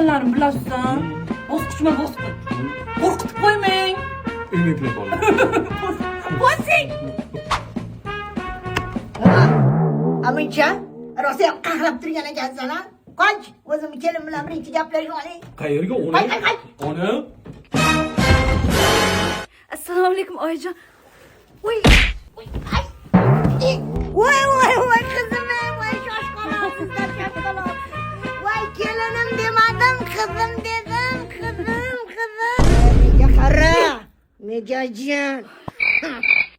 ekanlarini bilasizmi? Bosqichma bosqich. Qo'rqitib qo'ymang. Emeklab oling. Bosing. Amincha, rosa qahrab turgan ekansan, ha? Qoch, o'zim kelin bilan birinchi gaplashib oling. Qayerga ona? Ona? Assalomu alaykum oyijon. Voy, Voy qizim, voy shoshqaloq, sizlar shoshqaloq. Voy kelinim demadim, qizim dedim, qizim. Nega qara? Megajin.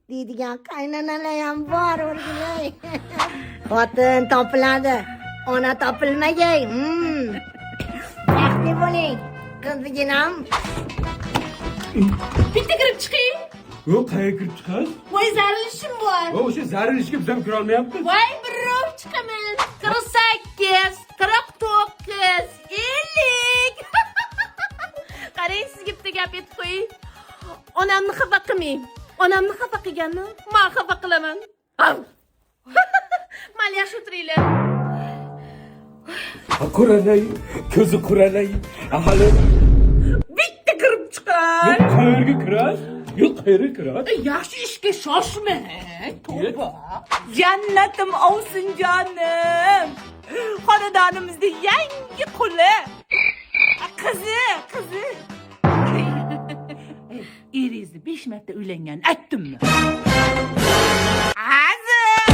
Deydigan qaynanalar ham bor, o'rgilay. Xotin topiladi, ona topilmagay. Baxtli bo'ling, qiziginam. Bitta kirib chiqing. Yo'q, qayerga kirib chiqasiz? Voy zarilishim bor. O'sha zaril ishga biz ham kira olmayapmiz. Voy birov chiqamiz. 48, 49, 50. Qarang, sizga bitta gap aytib qo'ying. Onamni xafa qilmang. Onamni xafa qilganni men xafa qilaman. Mayli, yaxshi o'tiringlar. Quralay, ko'zi quralay. Ahali. Bitta kirib chiqay. Yo'q, qayerga kirasiz? Yo'q, qayerga kirasiz? Yaxshi ishga shoshmang. Tavba. Jannatim ovsin jonim. Xonadonimizda yangi quli. Qizi. Eringizni 5 marta uylangan aytdimmi? Azim.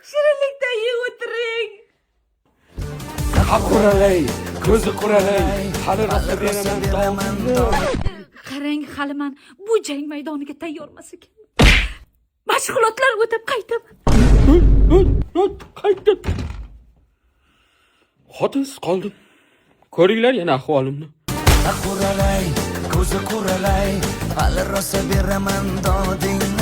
Shirinlikdan yeb o'tiring. Quralay, ko'zi quralay. Hali rosa beraman domimni. qarang, hali men bu jang maydoniga tayyormas ekan. Mashg'ulotlar o'tib qaytaman. Qaytdim. Xotinsiz qoldim. Ko'ringlar yana ahvolimni. Quralay, ko'zi quralay, hali rosa beraman dodingni.